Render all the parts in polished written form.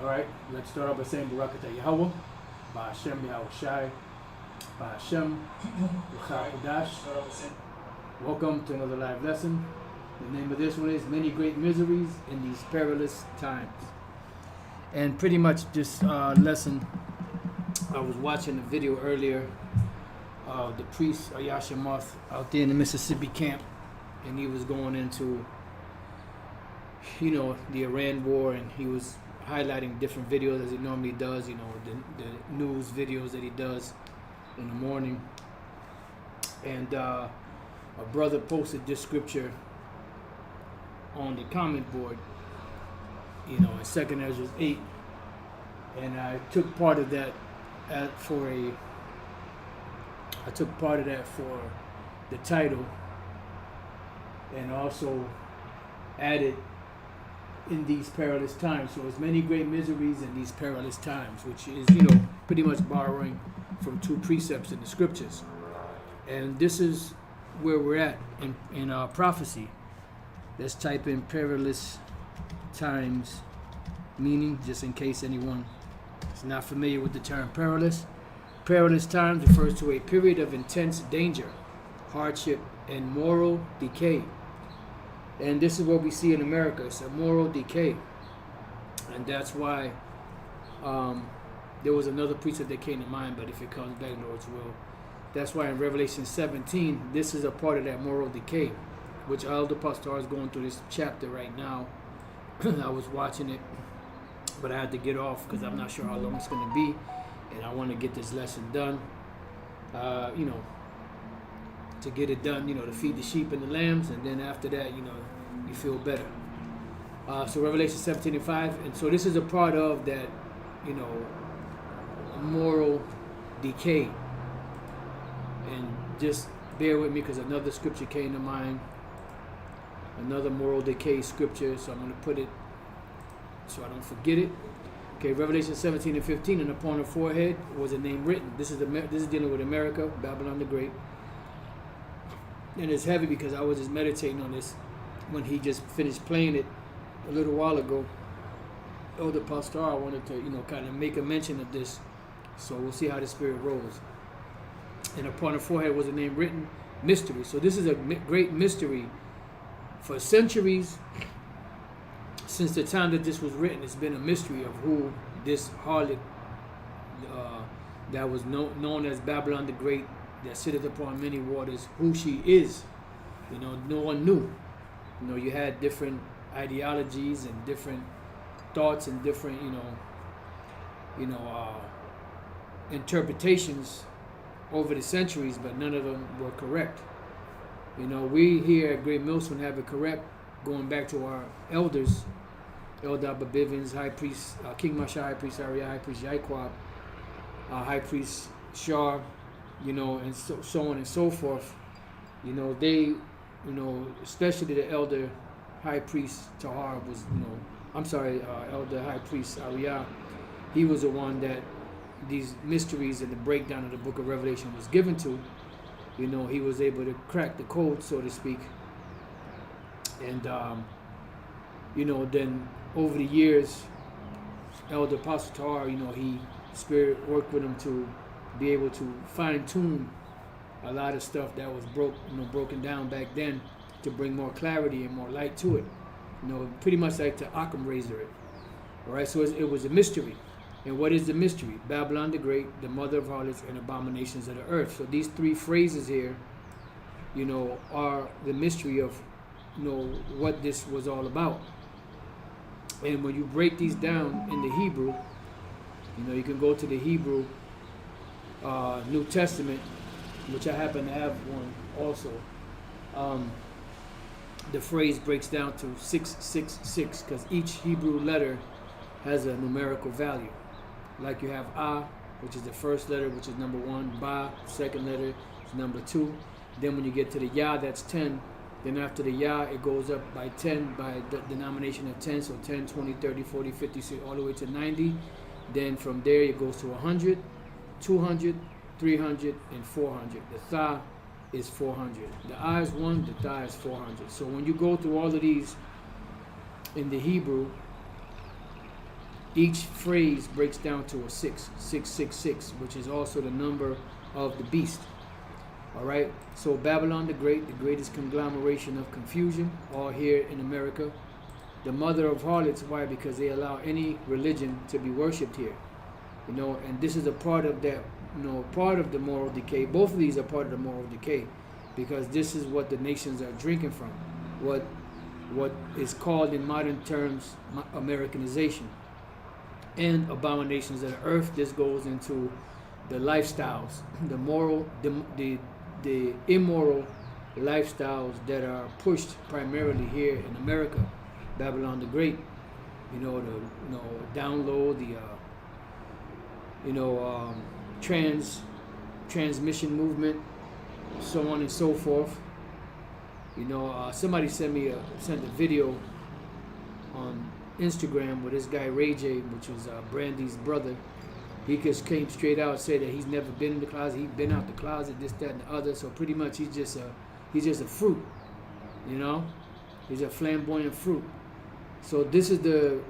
Alright, let's start off by saying Barakatah Yahweh, Ba Hashem Yahweh Shai, Ba Hashem Kodash. Welcome to another live lesson. The name of this one is Many Great Miseries in These Perilous Times. And pretty much this lesson, I was watching a video earlier of the priest Ayashamoth out there in the Mississippi camp, and he was going into, the Iran war, and he was highlighting different videos as he normally does, the news videos that he does in the morning. And a brother posted this scripture on the comment board, in 2nd Ezra 8, and I took part of that for the title, and also added in these perilous times. So it's many great miseries in these perilous times, which is, pretty much borrowing from two precepts in the scriptures. And this is where we're at in our prophecy. Let's type in perilous times meaning, just in case anyone is not familiar with the term perilous. Perilous times refers to a period of intense danger, hardship, and moral decay. And this is what we see in America. It's a moral decay. And that's why there was another precept that came to mind, but if it comes back, Lord's will. That's why in Revelation 17, this is a part of that moral decay, which Elder Pastor is going through this chapter right now. I was watching it, but I had to get off because I'm not sure how long it's going to be, and I want to get this lesson done. To get it done, to feed the sheep and the lambs, and then after that, you feel better. So Revelation 17:5, and so this is a part of that, moral decay. And just bear with me because another scripture came to mind, another moral decay scripture, so I'm going to put it so I don't forget it. Okay, Revelation 17:15, and upon her forehead was a name written. This is dealing with America, Babylon the Great. And it's heavy because I was just meditating on this when he just finished playing it a little while ago. Elder Pastor, I wanted to, kind of make a mention of this. So we'll see how the Spirit rolls. And upon her forehead was a name written, Mystery. So this is a great mystery. For centuries, since the time that this was written, it's been a mystery of who this harlot that was known as Babylon the Great, that sitteth upon many waters, who she is. No one knew. You had different ideologies and different thoughts and different, interpretations over the centuries, but none of them were correct. We here at Great Millstone have it correct, going back to our elders, Elder Abba Bivens, High Priest King Masha, High Priest Arya, High Priest Yaikwab, High Priest Shar, and so on and so forth. They, especially the Elder High Priest Tahar was, Elder High Priest Arya, he was the one that these mysteries and the breakdown of the book of Revelation was given to. He was able to crack the code, so to speak. And, then over the years, Elder Apostle Tahar, Spirit worked with him to be able to fine-tune a lot of stuff that was broken down back then, to bring more clarity and more light to it. Pretty much like to Occam razor it. All right, so it was a mystery. And what is the mystery? Babylon the Great, the mother of harlots and abominations of the earth. So these three phrases here, are the mystery of, what this was all about. And when you break these down in the Hebrew, you can go to the Hebrew New Testament, which I happen to have one also. The phrase breaks down to 666 because each Hebrew letter has a numerical value. Like you have A, which is the first letter, which is number 1. Ba, second letter, is number 2. Then when you get to the Ya, that's 10. Then after the Ya, it goes up by 10, by the denomination of 10. So 10, 20, 30, 40, 50, all the way to 90. Then from there, it goes to 100, 200, 300, and 400. The Tha is 400. The I is 1, the Tha is 400. So when you go through all of these in the Hebrew, each phrase breaks down to a 666, which is also the number of the beast. All right. So Babylon the Great, the greatest conglomeration of confusion, all here in America. The mother of harlots. Why? Because they allow any religion to be worshipped here. And this is a part of that. Part of the moral decay. Both of these are part of the moral decay, because this is what the nations are drinking from. What is called in modern terms Americanization and abominations of the earth. This goes into the lifestyles, the moral, the immoral lifestyles that are pushed primarily here in America. Babylon the Great, download the transmission movement, so on and so forth. Somebody sent a video on Instagram with this guy Ray J, which was Brandy's brother. He just came straight out and said that he's never been in the closet. He's been out the closet, this, that, and the other. So pretty much he's just a fruit, He's a flamboyant fruit. So this is the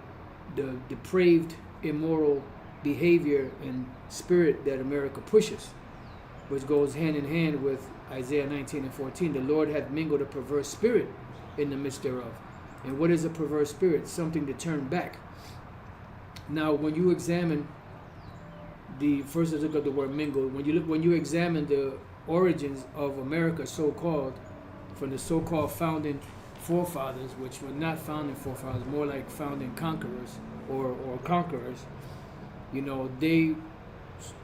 depraved, immoral behavior and spirit that America pushes, which goes hand in hand with Isaiah 19:14. The Lord hath mingled a perverse spirit in the midst thereof. And what is a perverse spirit? Something to turn back. Now, when you examine first let's look at the word mingled. When you examine the origins of America, so-called, from the so-called founding forefathers, which were not founding forefathers, more like founding conquerors or conquerors, they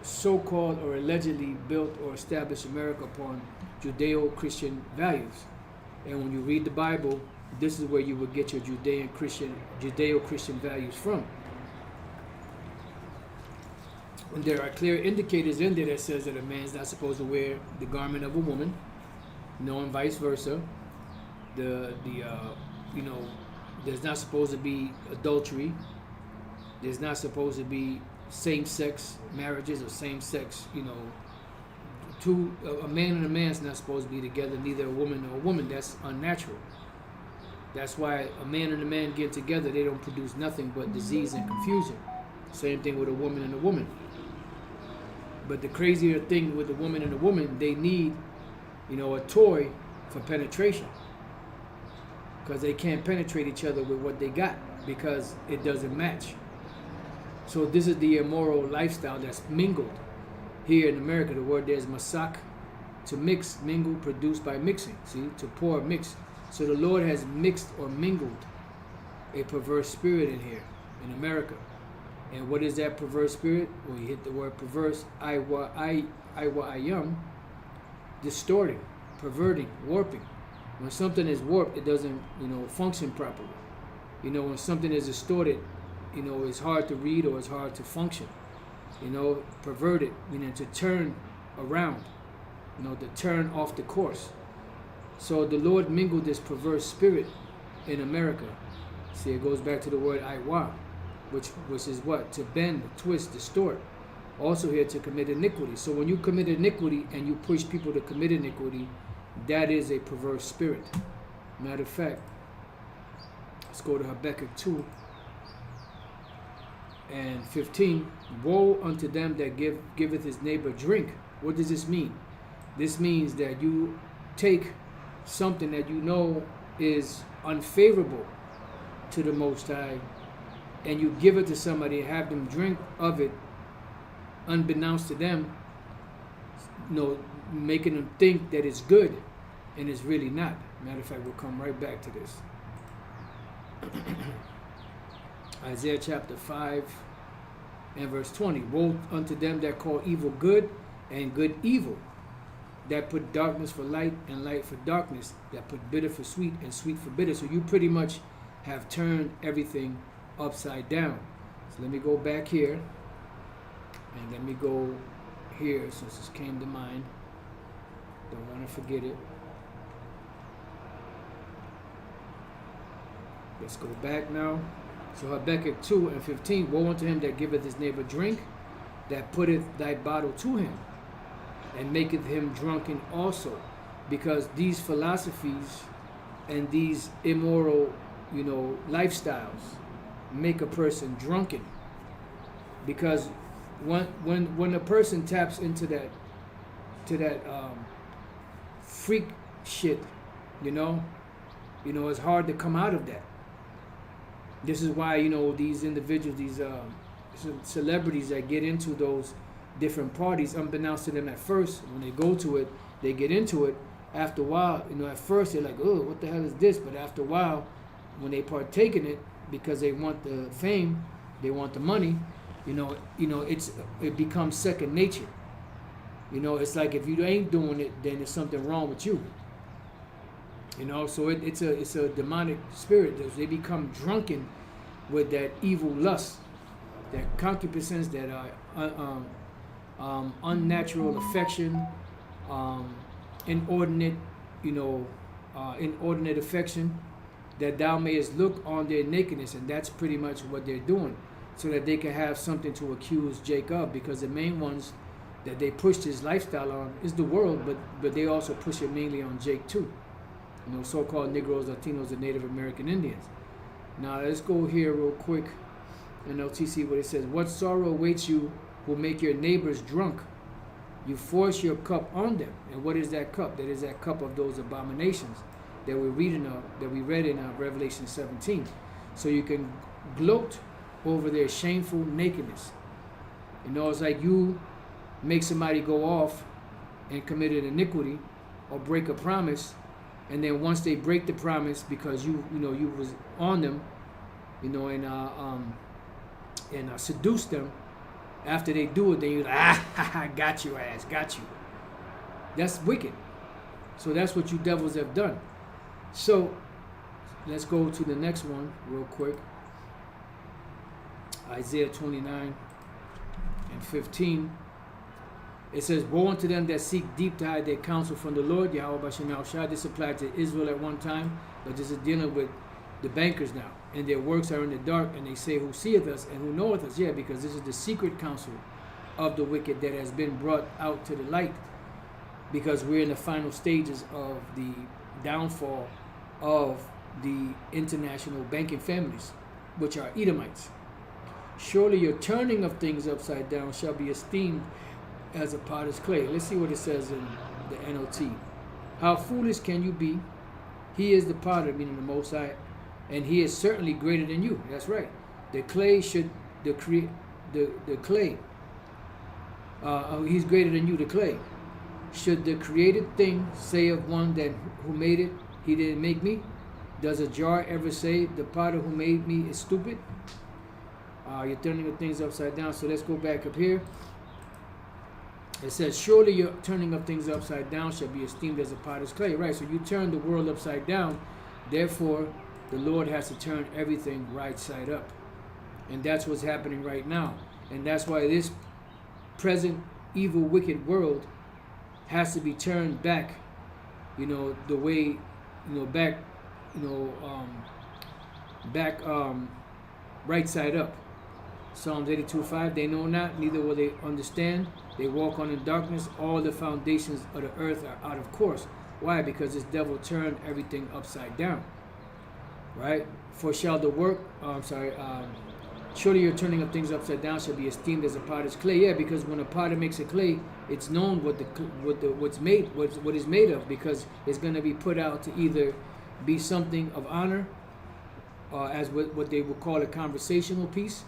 so-called or allegedly built or established America upon Judeo-Christian values. And when you read the Bible, this is where you would get your Judeo-Christian values from. And there are clear indicators in there that says that a man's not supposed to wear the garment of a woman, and vice versa. There's not supposed to be adultery. There's not supposed to be same-sex marriages or same-sex, a man and a man's not supposed to be together, neither a woman nor a woman. That's unnatural. That's why a man and a man get together, they don't produce nothing but disease and confusion. Same thing with a woman and a woman. But the crazier thing with a woman and a woman, they need, a toy for penetration, because they can't penetrate each other with what they got because it doesn't match. So this is the immoral lifestyle that's mingled here in America. The word there is masak, to mix, mingle, produced by mixing. See, to pour, mix. So the Lord has mixed or mingled a perverse spirit in here in America. And what is that perverse spirit? Well, you hit the word perverse, ayam, distorting, perverting, warping. When something is warped, it doesn't, function properly. When something is distorted, it's hard to read or it's hard to function. Perverted, meaning to turn around, to turn off the course. So the Lord mingled this perverse spirit in America. See, it goes back to the word aywa, which is what? To bend, twist, distort. Also here to commit iniquity. So when you commit iniquity and you push people to commit iniquity, that is a perverse spirit. Matter of fact, let's go to Habakkuk 2 and 15. Woe unto them that giveth his neighbor drink. What does this mean? This means that you take something that you know is unfavorable to the Most High, and you give it to somebody and have them drink of it unbeknownst to them, making them think that it's good, and it's really not. Matter of fact, we'll come right back to this. Isaiah chapter 5 and verse 20. Woe unto them that call evil good and good evil, that put darkness for light and light for darkness, that put bitter for sweet and sweet for bitter. So you pretty much have turned everything upside down. So let me go back here, and let me go here since this came to mind. Don't want to forget it. Let's go back now. So Habakkuk 2 and 15. Woe unto him that giveth his neighbor drink, that putteth thy bottle to him, and maketh him drunken also. Because these philosophies and these immoral, lifestyles make a person drunken. because when a person taps into that freak shit, you know, it's hard to come out of that. This is why, these individuals, these celebrities that get into those different parties, unbeknownst to them at first, when they go to it, they get into it. After a while, at first they're like, oh, what the hell is this? But after a while, when they partake in it, because they want the fame, they want the money, it becomes second nature. It's like if you ain't doing it, then there's something wrong with you. So it's a demonic spirit. They become drunken with that evil lust, that concupiscence, that unnatural affection, inordinate affection, that thou mayest look on their nakedness. And that's pretty much what they're doing, so that they can have something to accuse Jake of, because the main ones that they pushed his lifestyle on is the world, but they also push it mainly on Jake too. So-called Negroes, Latinos, and Native American Indians. Now let's go here real quick in LTC what it says. What sorrow awaits you will make your neighbors drunk. You force your cup on them. And what is that cup? That is that cup of those abominations that we read in Revelation 17. So you can gloat over their shameful nakedness. It's like you make somebody go off and commit an iniquity or break a promise, and then once they break the promise because you was on them, and seduce them, after they do it, then you're like, got your ass, got you. That's wicked. So that's what you devils have done. So let's go to the next one real quick. Isaiah 29 and 15. It says, woe unto them that seek deep to hide their counsel from the Lord, Yahweh Bashem Yahushua. This applied to Israel at one time, but this is dealing with the bankers now. And their works are in the dark, and they say, who seeth us and who knoweth us? Yeah, because this is the secret counsel of the wicked that has been brought out to the light, because we're in the final stages of the downfall of the international banking families, which are Edomites. Surely your turning of things upside down shall be esteemed as a potter's clay. Let's see what it says in the NLT. How foolish can you be? He is the potter, meaning the Most High, and he is certainly greater than you. That's right. The clay should the clay. He's greater than you, the clay. Should the created thing say of one that who made it, he didn't make me? Does a jar ever say the potter who made me is stupid? You're turning the things upside down. So let's go back up here. It says, surely your turning of things upside down shall be esteemed as a potter's clay. Right, so you turn the world upside down. Therefore, the Lord has to turn everything right side up. And that's what's happening right now. And that's why this present evil, wicked world has to be turned back, the way, back right side up. Psalms 82:5, they know not, neither will they understand. They walk on in darkness. All the foundations of the earth are out of course. Why? Because this devil turned everything upside down. Right? For shall the work, surely your turning of things upside down shall be esteemed as a potter's clay. Yeah, because when a potter makes a clay, it's known what is made of, because it's going to be put out to either be something of honor, as what they would call a conversational piece,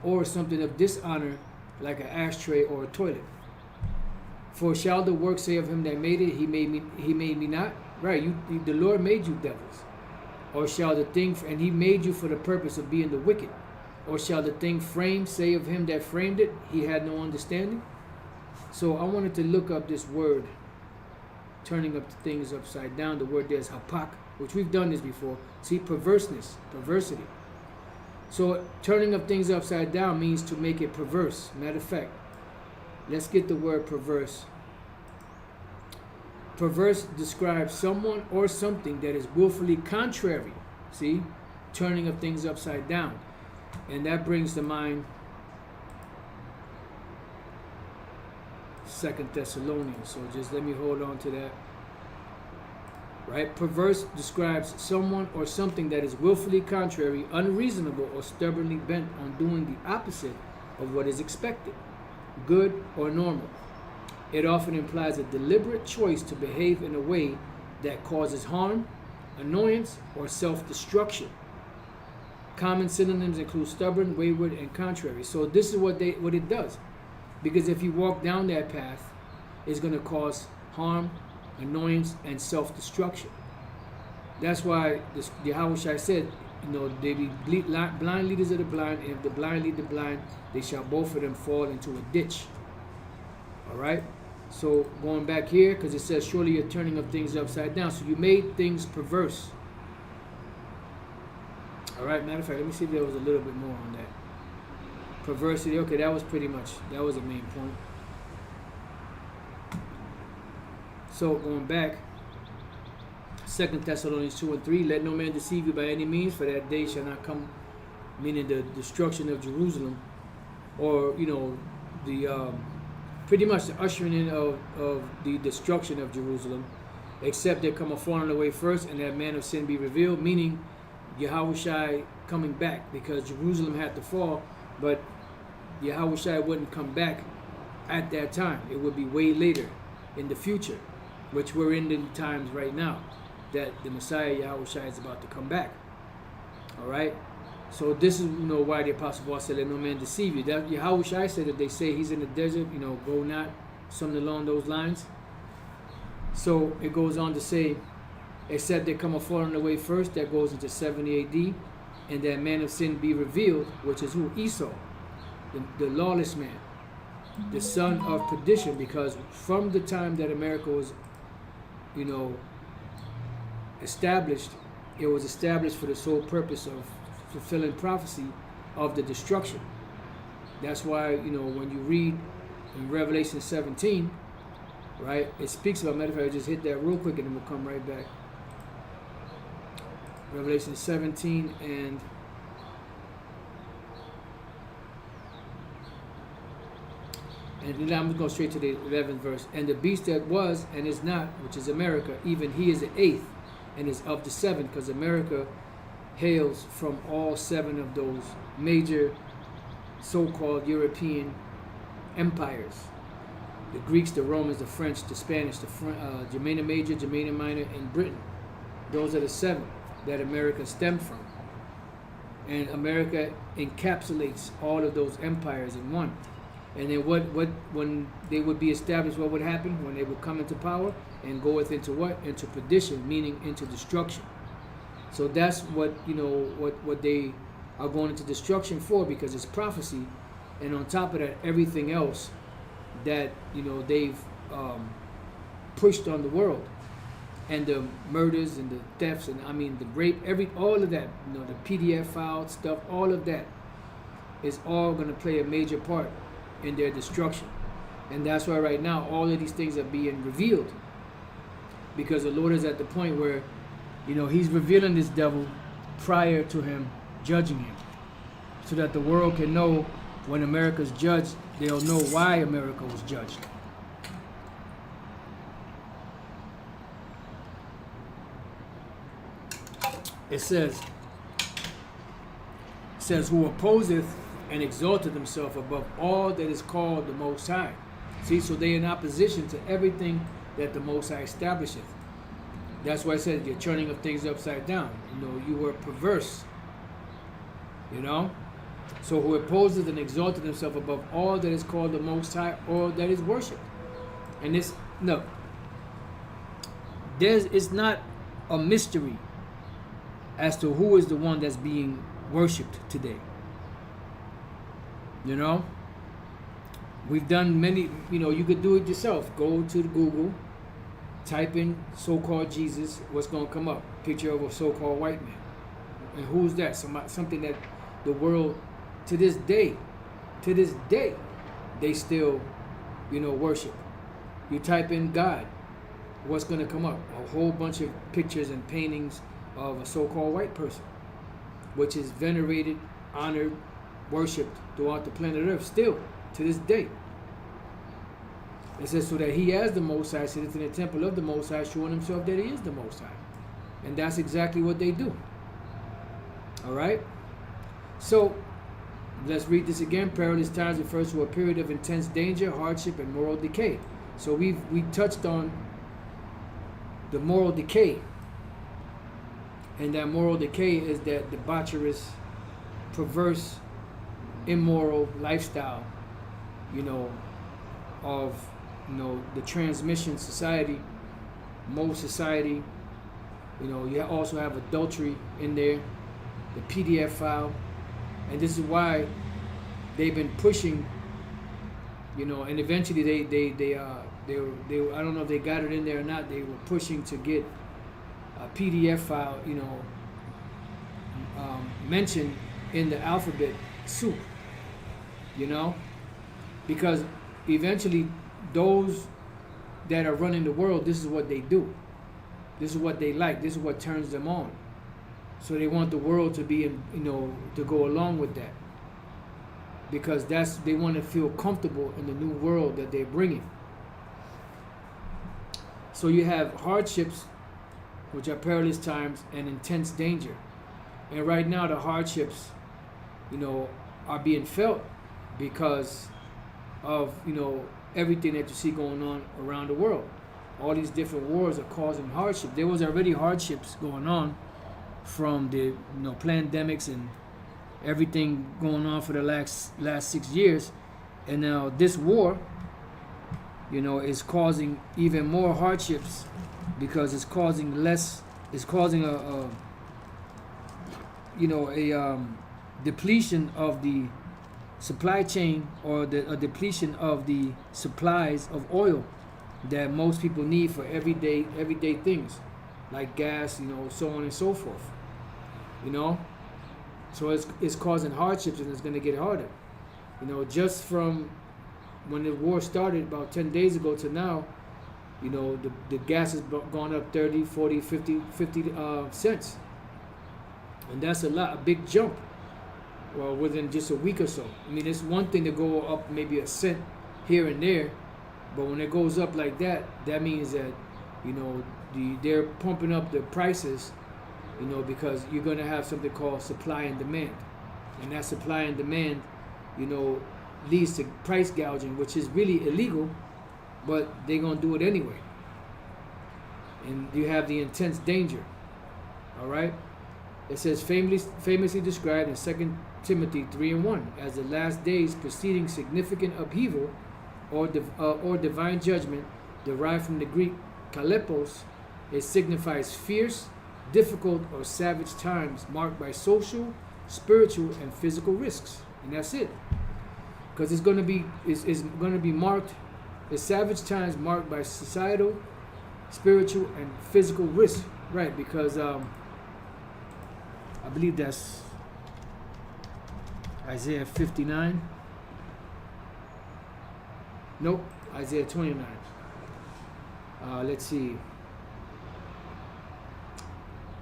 or something of dishonor, like an ashtray or a toilet. For shall the work say of him that made it, he made me not? Right, the Lord made you devils. Or shall the thing, and he made you for the purpose of being the wicked. Or shall the thing framed say of him that framed it, he had no understanding? So I wanted to look up this word, turning up things upside down. The word there is hapak, which we've done this before. See, perverseness, perversity. So turning up things upside down means to make it perverse. Matter of fact, let's get the word perverse. Perverse describes someone or something that is willfully contrary. See, turning up things upside down. And that brings to mind 2 Thessalonians. So just let me hold on to that. Right? Perverse describes someone or something that is willfully contrary, unreasonable, or stubbornly bent on doing the opposite of what is expected, good or normal. It often implies a deliberate choice to behave in a way that causes harm, annoyance, or self-destruction. Common synonyms include stubborn, wayward, and contrary. So this is what it does. Because if you walk down that path, it's going to cause harm, annoyance, and self-destruction. That's why the Yahushua said, they be blind leaders of the blind, and if the blind lead the blind, they shall both of them fall into a ditch. All right? So going back here, because it says, surely you're turning up things upside down. So you made things perverse. All right, matter of fact, let me see if there was a little bit more on that. Perversity, okay, that was a main point. So going back, 2 Thessalonians 2 and 3, let no man deceive you by any means, for that day shall not come, meaning the destruction of Jerusalem, or, pretty much the ushering in of the destruction of Jerusalem, except there come a falling away first, and that man of sin be revealed, meaning Yahushua coming back, because Jerusalem had to fall, but Yahushua wouldn't come back at that time. It would be way later in the future, which we're in the times right now, that the Messiah Yahushua is about to come back. All right? So this is why the Apostle Paul said, let no man deceive you. That Yahushua said that they say he's in the desert, go not, something along those lines. So it goes on to say, except there come a falling away first, that goes into 70 AD, and that man of sin be revealed, which is who? Esau, the lawless man, the son of perdition, because from the time that America was, established, it was established for the sole purpose of fulfilling prophecy of the destruction. That's why, when you read in Revelation 17, right, it speaks about, matter of fact, I just hit that real quick and then we'll come right back. Revelation 17 and then I'm going straight to the 11th verse. And the beast that was and is not, which is America, even he is the 8th and is of the 7th, because America hails from all 7 of those major so-called European empires. The Greeks, the Romans, the French, the Spanish, Germania Major, Germania Minor, and Britain. Those are the 7 that America stemmed from. And America encapsulates all of those empires in one. And then when they would be established, what would happen? When they would come into power and goeth into what? Into perdition, meaning into destruction. So that's what they are going into destruction for, because it's prophecy. And on top of that, everything else that they've pushed on the world, and the murders and the thefts and the rape, all of that, the PDF file stuff, all of that is all going to play a major part in their destruction. And that's why right now all of these things are being revealed, because the Lord is at the point where he's revealing this devil prior to him judging him, so that the world can know when America's judged, they'll know why America was judged. It says, who opposeth and exalteth himself above all that is called the Most High. See, so they're in opposition to everything that the Most High establisheth. That's why I said you're turning of things upside down. You were perverse. So who opposeth and exalteth himself above all that is called the Most High, or that is worshipped. And it's not a mystery as to who is the one that's being worshipped today. We've done many, you could do it yourself. Go to Google, type in so-called Jesus, what's going to come up? Picture of a so-called white man. And who's that? Something that the world, to this day, they still, worship. You type in God, what's going to come up? A whole bunch of pictures and paintings of a so-called white person, which is venerated, honored, worshipped throughout the planet Earth still, to this day. It says, so that he as the Most High sitteth in the temple of the Most High, showing himself that he is the Most High. And that's exactly what they do. All right? So, Let's read this again. Perilous times refers to a period of intense danger, hardship, and moral decay. So we touched on the moral decay. And that moral decay is that debaucherous, perverse, immoral lifestyle, of, the transmission society, most society. You also have adultery in there, the PDF file. And this is why they've been pushing, and eventually they I don't know if they got it in there or not. They were pushing to get a PDF file, mentioned in the alphabet soup, because eventually those that are running the world, this is what they do. This is what they like. This is what turns them on. So they want the world to be, to go along with that, because they want to feel comfortable in the new world that they're bringing. So you have hardships, which are perilous times, and intense danger. And right now the hardships, are being felt because of, everything that you see going on around the world. All these different wars are causing hardship. There was already hardships going on from the pandemics and everything going on for the last 6 years, and now this war is causing even more hardships, because it's causing a depletion of the supply chain, or a depletion of the supplies of oil that most people need for everyday things like gas, so on and so forth. So it's causing hardships, and it's going to get harder. Just from when the war started about 10 days ago to now, the gas has gone up 30, 40, 50 cents. And that's a big jump, well, within just a week or so. I mean, it's one thing to go up maybe a cent here and there, but when it goes up like that, that means that, they're pumping up the prices, because you're going to have something called supply and demand. And that supply and demand, leads to price gouging, which is really illegal, but they're going to do it anyway. And you have the intense danger. All right? It says famously described in 2 Timothy 3:1 as the last days preceding significant upheaval or divine judgment, derived from the Greek kalepos. It signifies fierce, difficult, or savage times marked by social, spiritual, and physical risks. And that's it. Because it's going to be marked, the savage times marked by societal, spiritual, and physical risk. Right, because I believe that's Isaiah 59. Nope, Isaiah 29. Let's see.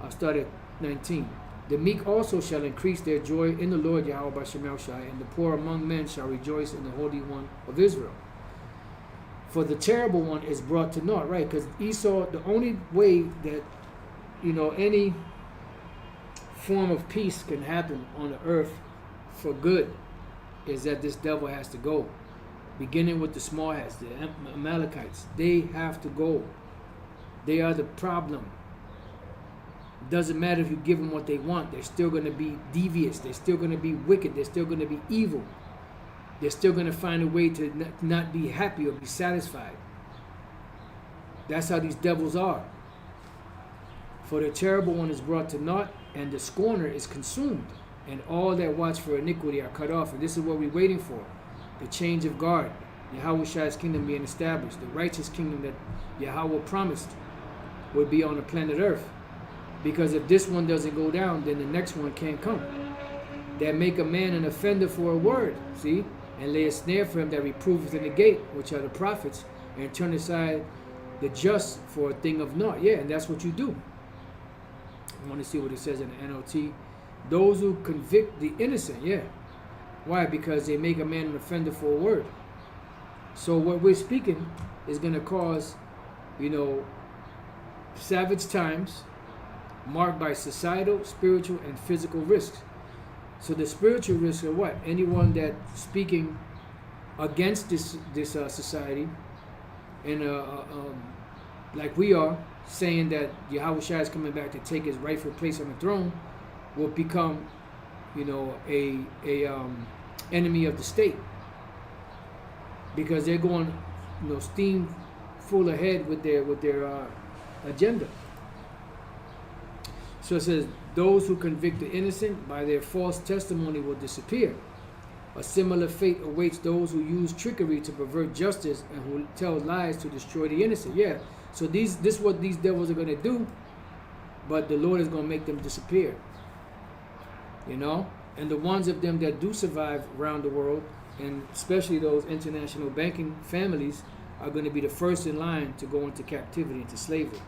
I'll start at 19. The meek also shall increase their joy in the Lord Yahweh B'Shem Shai, and the poor among men shall rejoice in the Holy One of Israel. For the terrible one is brought to naught, right? Because Esau, the only way that, any form of peace can happen on the earth for good is that this devil has to go. Beginning with the small hats, the Amalekites. They have to go. They are the problem. Doesn't matter if you give them what they want. They're still going to be devious. They're still going to be wicked. They're still going to be evil. They're still going to find a way to not be happy or be satisfied. That's how these devils are. For the terrible one is brought to naught, and the scorner is consumed, and all that watch for iniquity are cut off. And this is what we're waiting for. The change of guard. Yahweh Shai's kingdom being established. The righteous kingdom that Yahweh promised would be on the planet Earth. Because if this one doesn't go down, then the next one can't come. That make a man an offender for a word, see? And lay a snare for him that reproveth in the gate, which are the prophets, and turn aside the just for a thing of naught. Yeah, and that's what you do. I want to see what it says in the NLT. Those who convict the innocent, yeah. Why? Because they make a man an offender for a word. So what we're speaking is going to cause, savage times marked by societal, spiritual, and physical risks. So the spiritual risks are what? Anyone that speaking against this society, and like we are saying that Yahweh Shai is coming back to take his rightful place on the throne, will become, a enemy of the state, because they're going, steam full ahead with their agenda. So it says, those who convict the innocent by their false testimony will disappear. A similar fate awaits those who use trickery to pervert justice and who tell lies to destroy the innocent. Yeah. So this is what these devils are going to do, but the Lord is going to make them disappear. And the ones of them that do survive around the world, and especially those international banking families, are going to be the first in line to go into captivity, into slavery.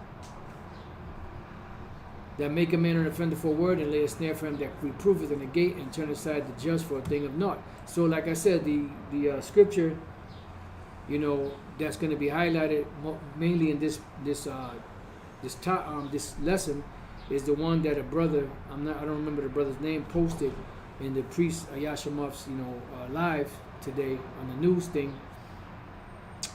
That make a man an offender for a word, and lay a snare for him that reproveth in the gate, and turn aside the just for a thing of naught. So like I said, the scripture, that's going to be highlighted mainly in this lesson, is the one that a brother, I don't remember the brother's name, posted in the priest Yashamov's live today on the news thing,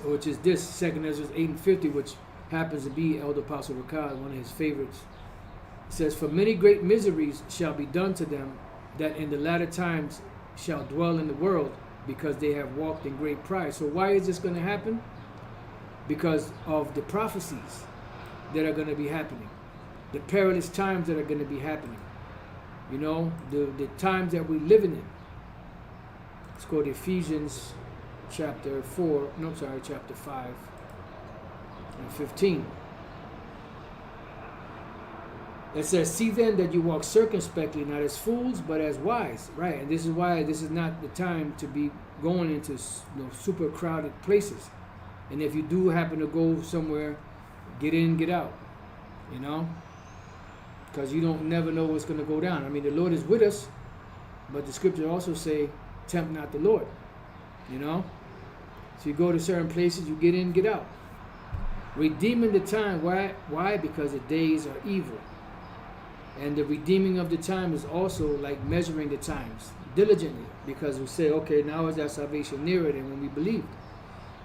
which is this 2 Ezra 8:50, which happens to be Elder Apostle Rakad, one of his favorites. It says, for many great miseries shall be done to them that in the latter times shall dwell in the world, because they have walked in great pride. So why is this going to happen? Because of the prophecies that are going to be happening, the perilous times that are going to be happening, the times that we're living in. Let's go to Ephesians chapter 5 and 15. It says, see then that you walk circumspectly, not as fools, but as wise. Right, and this is why this is not the time to be going into super crowded places. And if you do happen to go somewhere, get in, get out. Because you don't never know what's going to go down. I mean, the Lord is with us, but the scripture also say, tempt not the Lord. So you go to certain places, you get in, get out. Redeeming the time. Why? Because the days are evil. And the redeeming of the time is also like measuring the times diligently, because we say, okay, now is our salvation nearer than when we believed.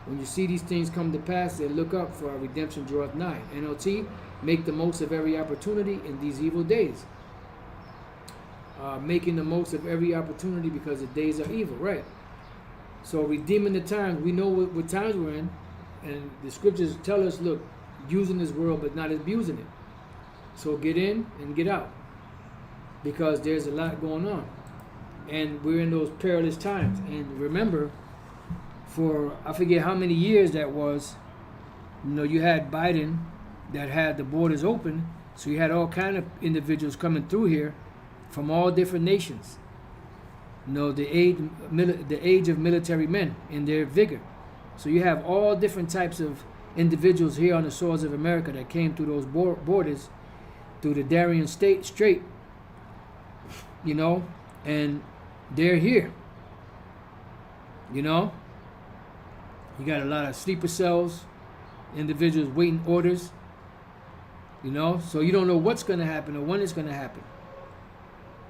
When you see these things come to pass, then look up, for our redemption draweth nigh. NLT, make the most of every opportunity in these evil days. Making the most of every opportunity because the days are evil, right? So redeeming the times, we know what times we're in, and the scriptures tell us, look, using this world but not abusing it. So get in and get out, because there's a lot going on, and we're in those perilous times. And remember, for I forget how many years that was, you had Biden that had the borders open, so you had all kind of individuals coming through here from all different nations. The age of military men in their vigor. So you have all different types of individuals here on the soils of America that came through those borders, through the Darien Strait, and they're here. You got a lot of sleeper cells, individuals waiting orders, so you don't know what's going to happen or when it's going to happen.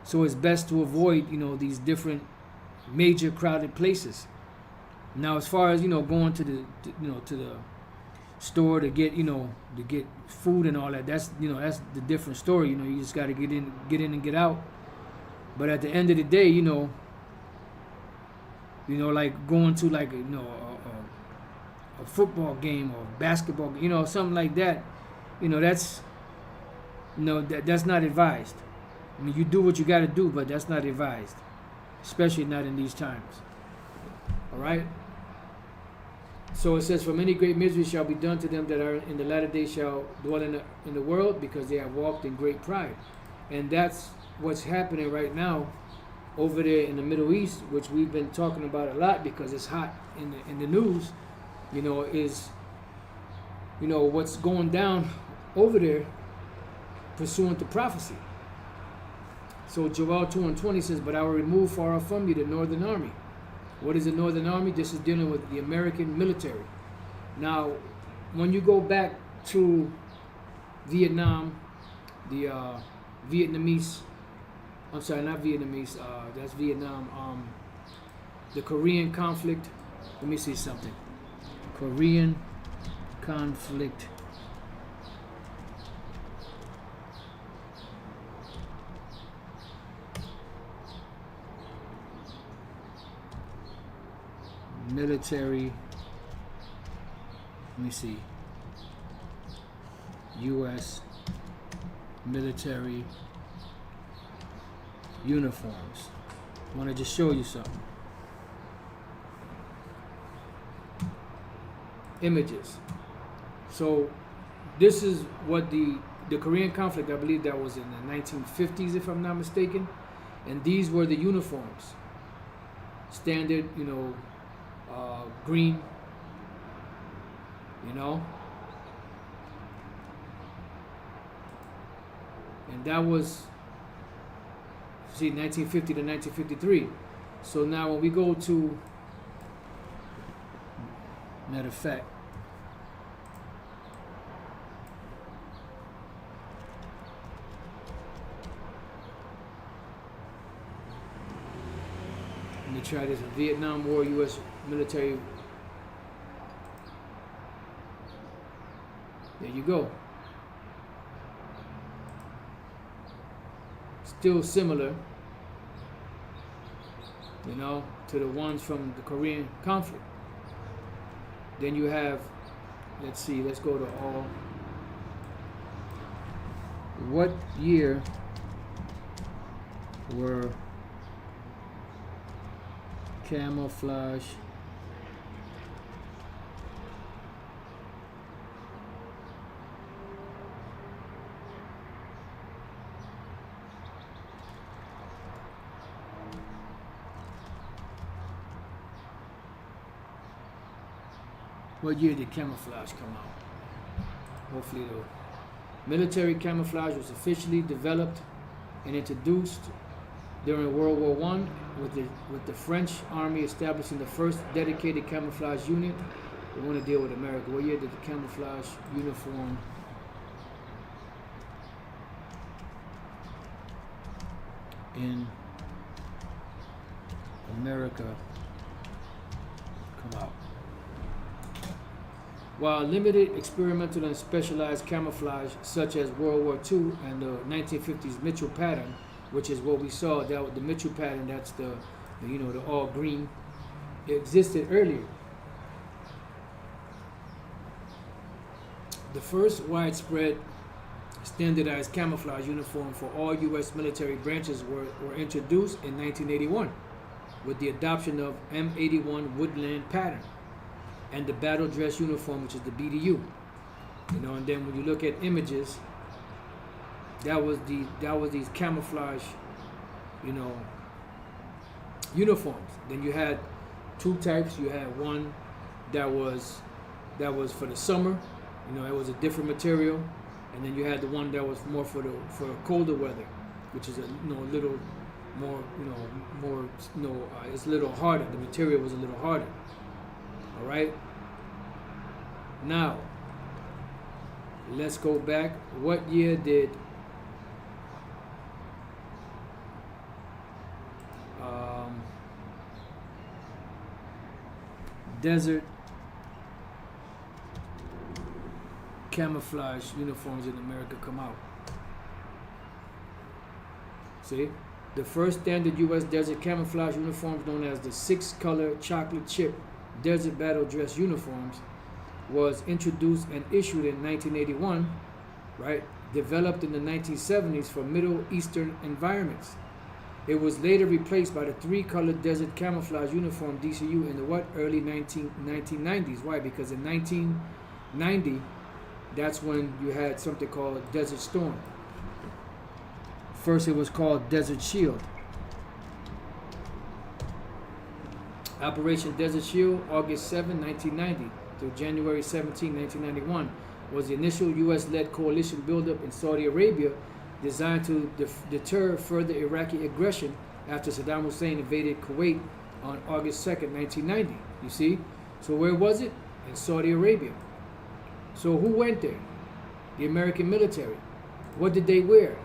So it's best to avoid, these different major crowded places. Now, as far as, going to the store to get food and all that, that's the different story. You just got to get in and get out. But at the end of the day, like going to like a football game or basketball, something like that, that's that's not advised. I mean, you do what you got to do, but that's not advised, especially not in these times. All right. So it says, for many great miseries shall be done to them that are in the latter days shall dwell in the world, because they have walked in great pride. And that's what's happening right now over there in the Middle East, which we've been talking about a lot because it's hot in the news, is, what's going down over there pursuant to prophecy. So Joel 2:20 says, but I will remove far off from you the northern army. What is the Northern Army? This is dealing with the American military. Now, when you go back to Vietnam, the Vietnamese I'm sorry, not Vietnamese. That's Vietnam. The Korean conflict. Let me see something. Korean conflict. Military. Let me see. U.S. military uniforms. I want to just show you something. Images. So this is what the Korean conflict, I believe that was in the 1950s if I'm not mistaken, and these were the uniforms. Standard, green, and that was 1950 to 1953. So now when we go to, matter of fact, let me try this. Vietnam War, U.S. military. There you go. Still similar, to the ones from the Korean conflict. Then you have, let's go to all. What year were camouflage What year did camouflage come out? Hopefully the military camouflage was officially developed and introduced during World War I with the French Army establishing the first dedicated camouflage unit. We want to deal with America. What year did the camouflage uniform in America come out? While limited experimental and specialized camouflage, such as World War II and the 1950s Mitchell pattern, which is what we saw, that the Mitchell pattern, that's the all green, it existed earlier. The first widespread standardized camouflage uniform for all U.S. military branches were introduced in 1981 with the adoption of M81 Woodland pattern and the battle dress uniform, which is the BDU. And then when you look at images, that was these camouflage, uniforms. Then you had two types. You had one that was for the summer, it was a different material, and then you had the one that was more for colder weather, which is a little more it's a little harder. The material was a little harder. All right. Now, let's go back. What year did desert camouflage uniforms in America come out? See? The first standard U.S. desert camouflage uniforms, known as the 6-color chocolate chip desert battle dress uniforms, was introduced and issued in 1981, right? Developed in the 1970s for Middle Eastern environments. It was later replaced by the 3-color desert camouflage uniform DCU in the early 1990s. Why? Because in 1990, that's when you had something called Desert Storm. First it was called Desert Shield. Operation Desert Shield, August 7, 1990 through January 17, 1991, was the initial U.S.-led coalition buildup in Saudi Arabia designed to deter further Iraqi aggression after Saddam Hussein invaded Kuwait on August 2nd, 1990. You see? So where was it? In Saudi Arabia. So who went there? The American military. What did they wear?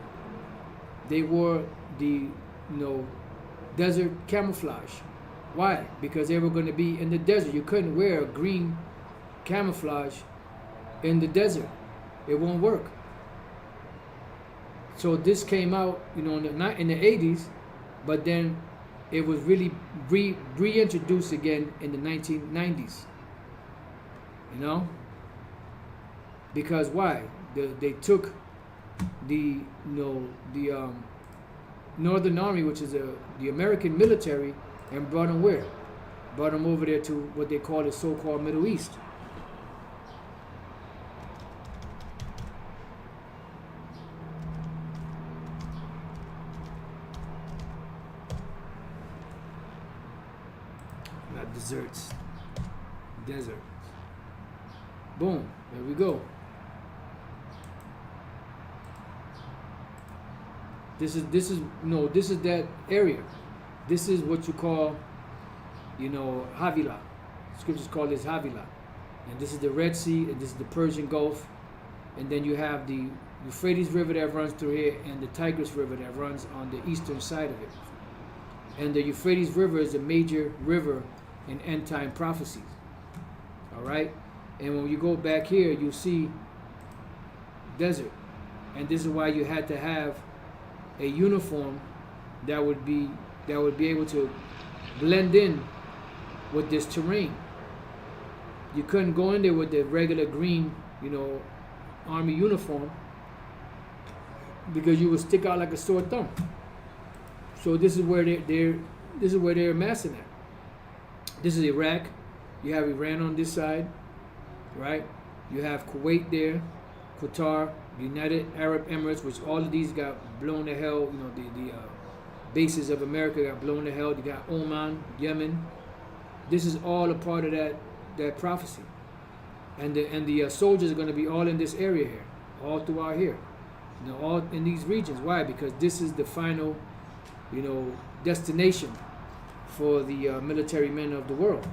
They wore the desert camouflage. Why? Because they were going to be in the desert. You couldn't wear a green camouflage in the desert. It won't work. So this came out, not in the 80s, but then it was really reintroduced again in the 1990s. Because why? They took the Northern Army, which is the American military, and brought them where? Brought them over there to what they call the so-called Middle East. Not deserts. Desert. Boom. There we go. This is that area. This is what you call, Havila. Scriptures call this Havila. And this is the Red Sea, and this is the Persian Gulf. And then you have the Euphrates River that runs through here, and the Tigris River that runs on the eastern side of it. And the Euphrates River is a major river in end time prophecies. All right? And when you go back here, you see desert. And this is why you had to have a uniform that would be able to blend in with this terrain. You couldn't go in there with the regular green, army uniform, because you would stick out like a sore thumb. So this is where they're amassing at. This is Iraq. You have Iran on this side, right? You have Kuwait there, Qatar, United Arab Emirates, which all of these got blown to hell. The bases of America got blown to hell. You got Oman, Yemen. This is all a part of that prophecy. And the soldiers are going to be all in this area here, all throughout here, all in these regions. Why? Because this is the final, destination for the military men of the world.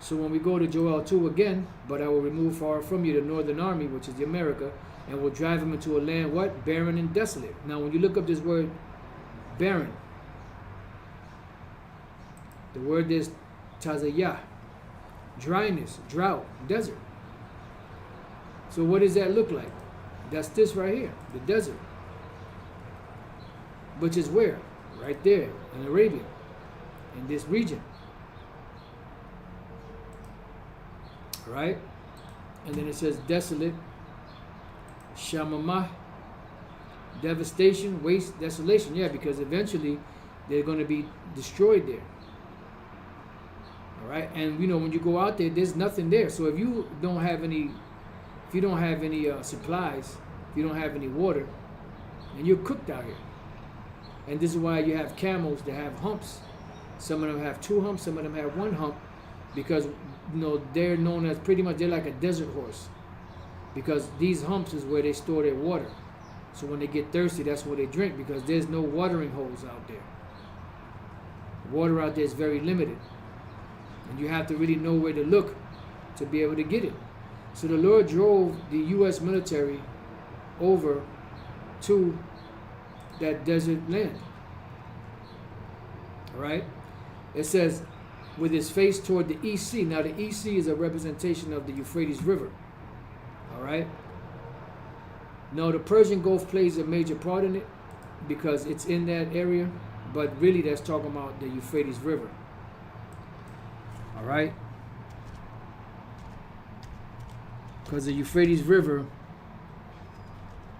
So when we go to Joel 2 again, but I will remove far from you the Northern Army, which is the America, and will drive them into a land, what? Barren and desolate. Now when you look up this word barren, the word is tazayah, dryness, drought, desert. So what does that look like? That's this right here, the desert. Which is where? Right there in Arabia, in this region. Right? And then it says desolate, shamamah, devastation, waste, desolation. Yeah, because eventually they're going to be destroyed there. All right? And when you go out there, there's nothing there. So if you don't have any supplies, if you don't have any water, and you're cooked out here. And this is why you have camels that have humps. Some of them have 2 humps, some of them have 1 hump, because they're known as they're like a desert horse, because these humps is where they store their water. So when they get thirsty, that's where they drink, because there's no watering holes out there. Water out there is very limited, and you have to really know where to look to be able to get it. So the Lord drove the U.S. military over to that desert land. All right? It says, with his face toward the East Sea. Now the East Sea is a representation of the Euphrates River. All right? Now the Persian Gulf plays a major part in it because it's in that area, but really that's talking about the Euphrates River. All right? Because the Euphrates River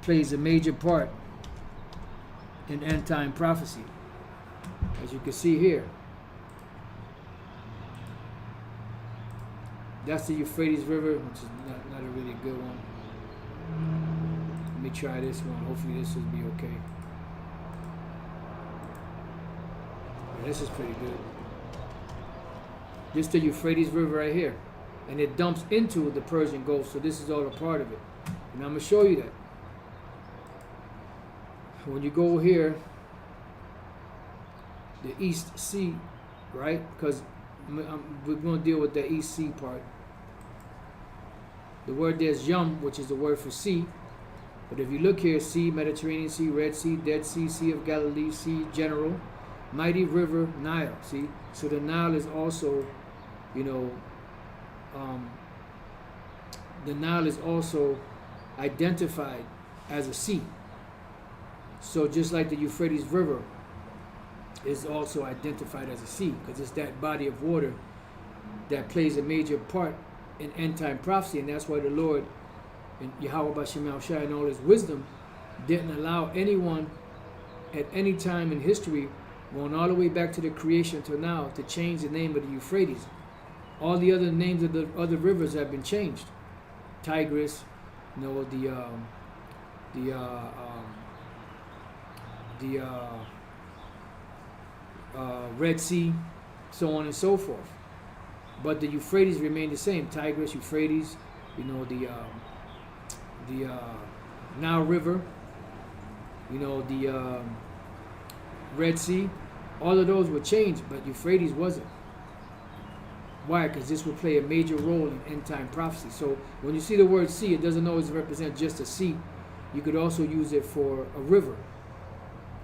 plays a major part in end-time prophecy, as you can see here. That's the Euphrates River, which is not a really good one. Let me try this one. Hopefully this will be okay. Yeah, this is pretty good. This is the Euphrates River right here. And it dumps into the Persian Gulf, so this is all a part of it. And I'm going to show you that. When you go here, the East Sea, right? Because we're going to deal with the East Sea part. The word there is yum, which is the word for sea. But if you look here, Sea, Mediterranean Sea, Red Sea, Dead Sea, Sea of Galilee, Sea General, Mighty River, Nile. See, so the Nile is also, you know, the Nile is also identified as a sea. So just like the Euphrates River is also identified as a sea, because it's that body of water that plays a major part in end time prophecy, and that's why the Lord and Yahweh Bashim Al-Shai and all his wisdom didn't allow anyone at any time in history, going all the way back to the creation till now, to change the name of the Euphrates. All the other names of the other rivers have been changed. Tigris, you know, the Red Sea, so on and so forth. But the Euphrates remain the same. Tigris, Euphrates, you know, the Nile River, you know, the Red Sea. All of those were changed, but Euphrates wasn't. Why? Because this will play a major role in end time prophecy. So when you see the word sea, it doesn't always represent just a sea. You could also use it for a river,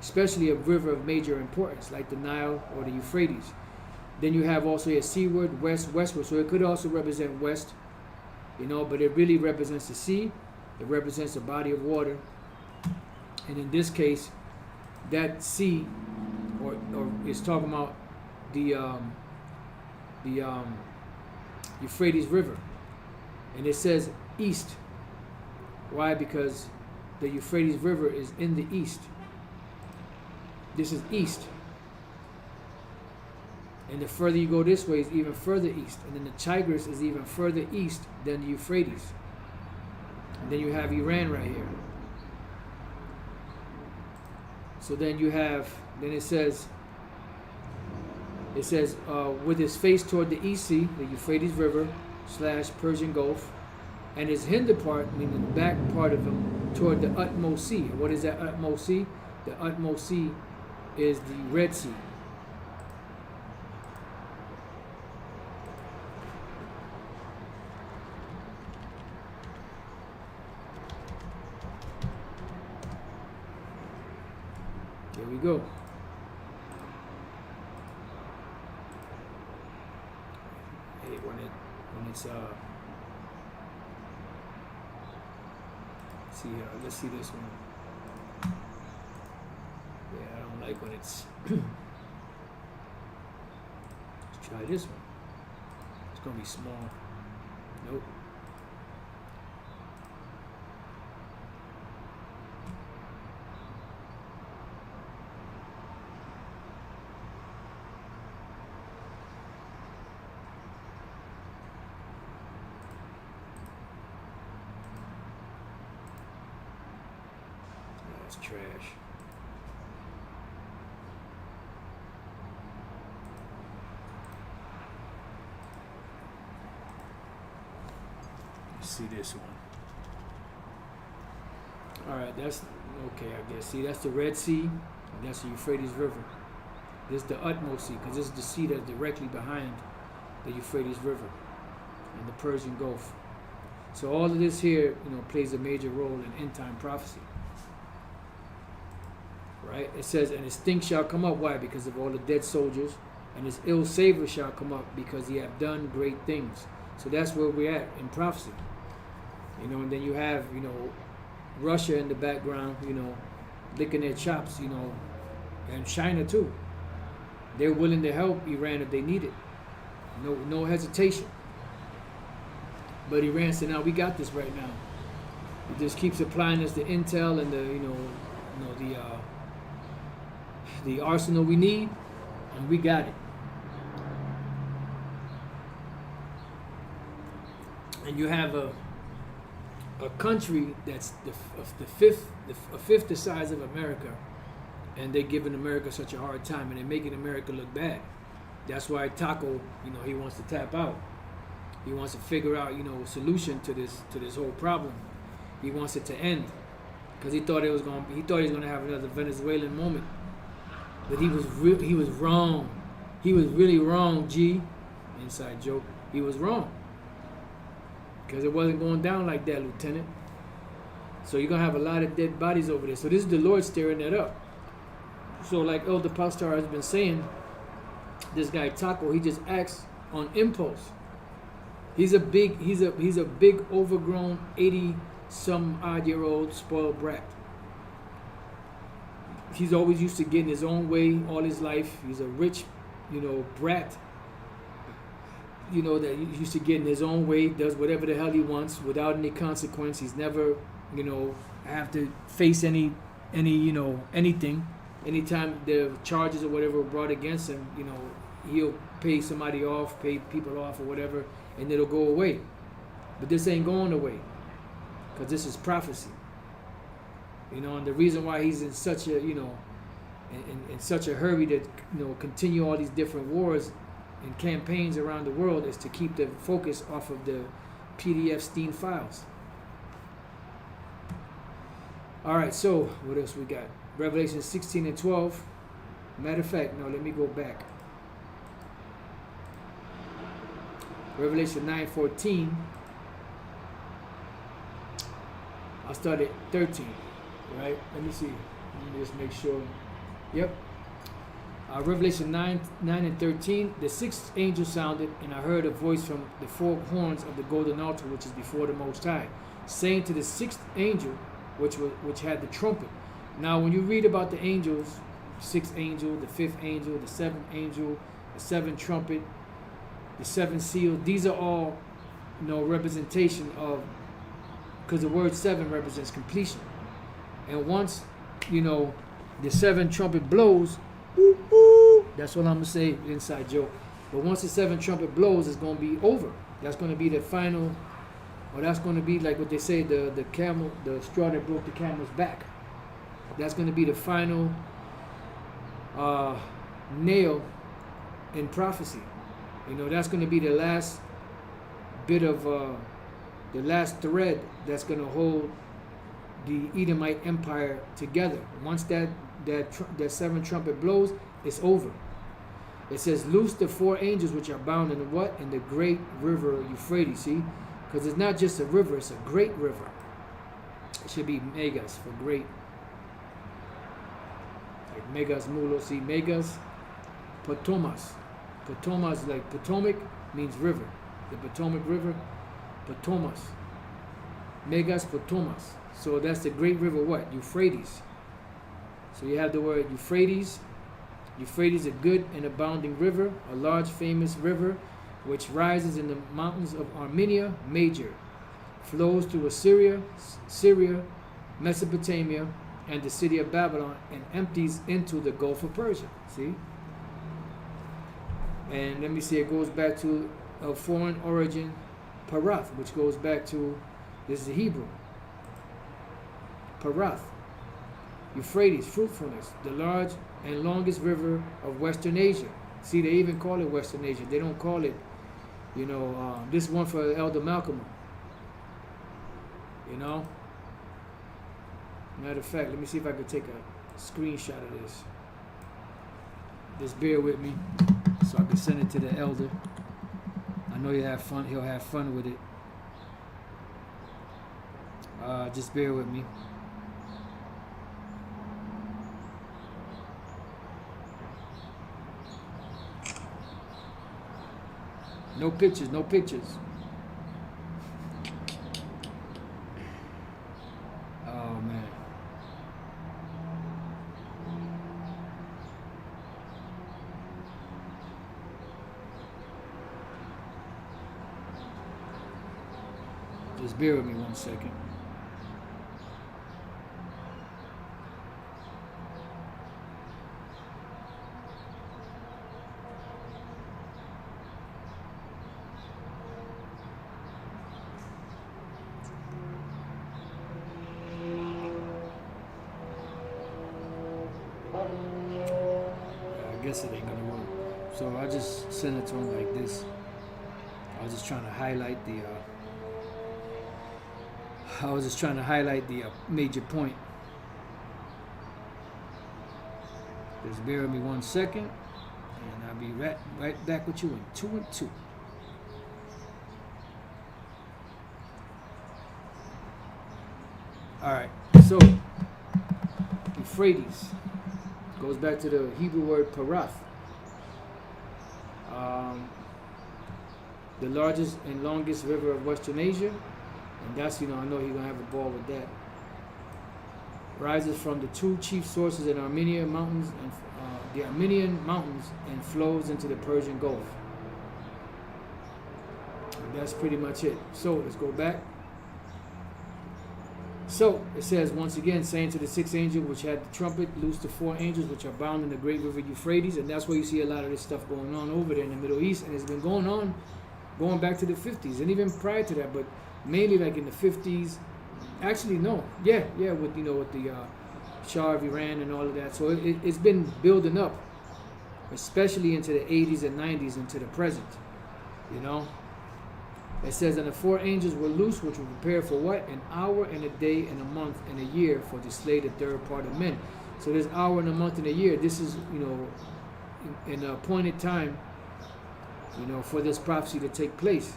especially a river of major importance, like the Nile or the Euphrates. Then you have also a seaward, west, westward. So it could also represent west, you know, but it really represents the sea. It represents a body of water. And in this case, that sea, or is talking about the Euphrates River. And it says east. Why? Because the Euphrates River is in the east. This is east. And the further you go this way is even further east. And then the Tigris is even further east than the Euphrates. And then you have Iran right here. So then you have, then it says with his face toward the East Sea, the Euphrates River / Persian Gulf, and his hinder part, meaning the back part of him, toward the utmost sea. And what is that utmost sea? The utmost sea is the Red Sea. There we go. Hey, when it's see let's see this one. Yeah, I don't like when it's let's try this one. It's gonna be small. Nope. Trash. Let's see this one. All right, that's okay, I guess. See, that's the Red Sea, and that's the Euphrates River. This is the utmost sea, because this is the sea that's directly behind the Euphrates River and the Persian Gulf. So all of this here, you know, plays a major role in end time prophecy. Right? It says, and his stink shall come up. Why? Because of all the dead soldiers. And his ill savor shall come up because he have done great things. So that's where we're at in prophecy. You know, and then you have, you know, Russia in the background, you know, licking their chops, you know, and China too. They're willing to help Iran if they need it. No hesitation. But Iran said, "Now we got this right now. It just keeps supplying us the intel and the, the arsenal we need, and we got it." And you have a country that's a fifth the size of America, and they're giving America such a hard time, and they're making America look bad. That's why Taco, you know, he wants to tap out. He wants to figure out, you know, a solution to this whole problem. He wants it to end, because he thought he was gonna have another Venezuelan moment. But he was wrong. He was really wrong, G. Inside joke. He was wrong. Because it wasn't going down like that, Lieutenant. So you're gonna have a lot of dead bodies over there. So this is the Lord stirring that up. So like Elder Pastor has been saying, this guy Taco, he just acts on impulse. He's a big overgrown 80-some-odd-year-old spoiled brat. He's always used to getting his own way all his life. He's a rich, brat. That he used to get in his own way, does whatever the hell he wants without any consequence. He's never, have to face anything. Anytime the charges or whatever were brought against him, he'll pay somebody off, pay people off or whatever, and it'll go away. But this ain't going away, because this is prophecy. And the reason why he's in such a, in such a hurry to, continue all these different wars and campaigns around the world is to keep the focus off of the PDF Steam files. All right, so what else we got? Revelation 16 and 12. Matter of fact, no, let me go back. Revelation 9:14. I'll start at 13. Right? Let me see. Let me just make sure. Yep. Revelation 9 and 13. The sixth angel sounded, and I heard a voice from the four horns of the golden altar, which is before the Most High, saying to the sixth angel, which had the trumpet. Now, when you read about the angels, sixth angel, the fifth angel, the seventh angel, the seventh trumpet, the seventh seal, these are all, representation of, because the word seven represents completion. And once, the seventh trumpet blows, that's what I'm going to say, inside joke. But once the seventh trumpet blows, it's going to be over. That's going to be the final, or that's going to be like what they say, the straw that broke the camel's back. That's going to be the final nail in prophecy. That's going to be the last bit of, the last thread that's going to hold the Edomite Empire together. Once that seventh trumpet blows, it's over. It says, loose the four angels which are bound in the what? In the great river Euphrates, see? Because it's not just a river, it's a great river. It should be megas for great. Like megas mulo, see? Megas, Potomas. Potomas, like Potomac, means river. The Potomac River, Potomas. Megas Potomas. So that's the great river what? Euphrates. So you have the word Euphrates. Euphrates, a good and abounding river, a large famous river, which rises in the mountains of Armenia Major, flows through Assyria, Syria, Mesopotamia, and the city of Babylon, and empties into the Gulf of Persia. See? And let me see, it goes back to a foreign origin, Parath, which goes back to, this is the Hebrew. Parath, Euphrates, fruitfulness, the large and longest river of Western Asia. See, they even call it Western Asia. They don't call it, this one for Elder Malcolm. Matter of fact, let me see if I could take a screenshot of this. Just bear with me so I can send it to the elder. I know he'll have fun with it. Just bear with me. No pictures, no pictures. Oh, man. Just bear with me 1 second. I guess it ain't gonna work. So I just send it to him like this. I was just trying to highlight the major point. Just bear with me 1 second, and I'll be right back with you in 2 and 2. All right. So Euphrates goes back to the Hebrew word parath. The largest and longest river of Western Asia, and that's, I know he's gonna have a ball with that. Rises from the two chief sources in Armenian mountains and the Armenian mountains and flows into the Persian Gulf. And that's pretty much it. So let's go back. So it says once again, saying to the sixth angel which had the trumpet, loose the four angels which are bound in the great river Euphrates, and that's where you see a lot of this stuff going on over there in the Middle East, and it's been going on going back to the 50s and even prior to that, but mainly like in the 50s. Actually, no, yeah, with with the Shah of Iran and all of that. So it's been building up, especially into the 80s and 90s into the present. It says, and the four angels were loose, which were prepared for what? An hour and a day and a month and a year for to slay the third part of men. So this hour and a month and a year, this is, in an appointed time, for this prophecy to take place.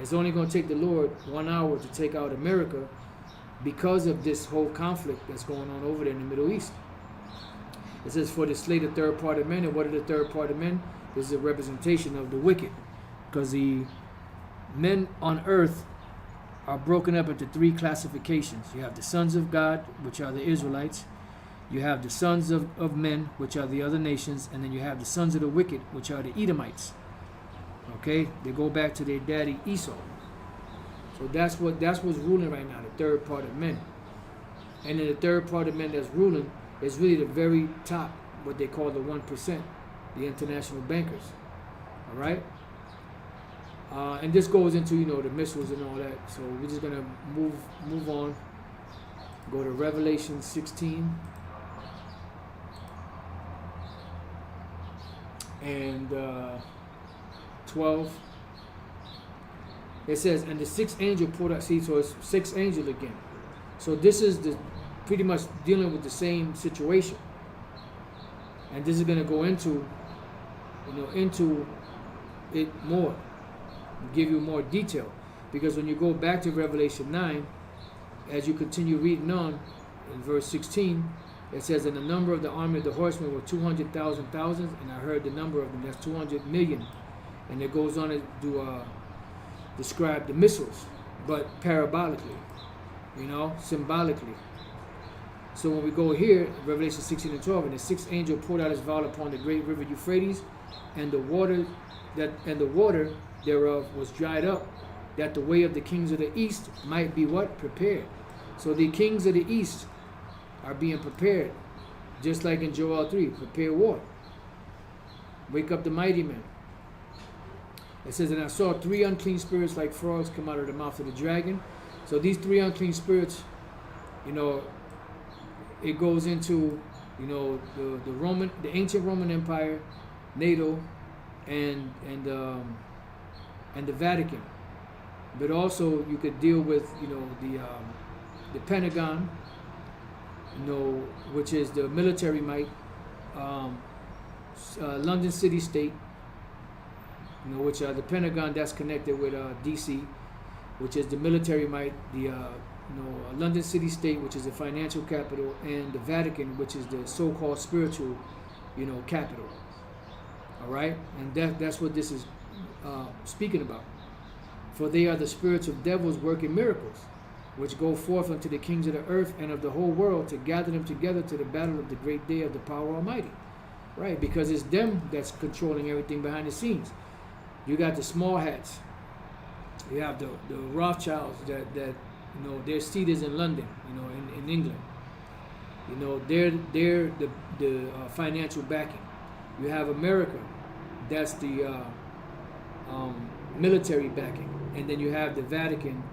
It's only going to take the Lord 1 hour to take out America because of this whole conflict that's going on over there in the Middle East. It says, for to slay the third part of men. And what are the third part of men? This is a representation of the wicked. Because the men on earth are broken up into three classifications. You have the sons of God, which are the Israelites. You have the sons of men, which are the other nations. And then you have the sons of the wicked, which are the Edomites. Okay? They go back to their daddy Esau. So that's what's ruling right now, the third part of men. And then the third part of men that's ruling is really the very top, what they call the 1%, the international bankers. All right? And this goes into, the missiles and all that. So we're just going to move on. Go to Revelation 16. And 12. It says, and the sixth angel poured out, so it's sixth angel again. So this is pretty much dealing with the same situation. And this is going to go into it more, give you more detail. Because when you go back to Revelation 9, as you continue reading on, in verse 16, it says, and the number of the army of the horsemen were 200,000 thousands, and I heard the number of them, that's 200 million. And it goes on to describe the missiles, but parabolically, symbolically. So when we go here, Revelation 16 and 12, and the sixth angel poured out his vial upon the great river Euphrates, and the water thereof was dried up, that the way of the kings of the east might be what? Prepared. So the kings of the east are being prepared, just like in Joel 3, prepare war. Wake up the mighty men. It says, and I saw three unclean spirits like frogs come out of the mouth of the dragon. So these three unclean spirits, it goes into, the ancient Roman Empire, NATO, and the Vatican. But also you could deal with, the Pentagon, which is the military might, London City State, which are the Pentagon that's connected with DC, which is the military might, the London City State, which is the financial capital, and the Vatican, which is the so-called spiritual, capital. All right, and that's what this is speaking about. For they are the spirits of devils working miracles, which go forth unto the kings of the earth and of the whole world to gather them together to the battle of the great day of the power Almighty. Right, because it's them that's controlling everything behind the scenes. You got the small hats. You have the Rothschilds that their seat is in London, in England. They're the financial backing. You have America, that's the military backing, and then you have the Vatican,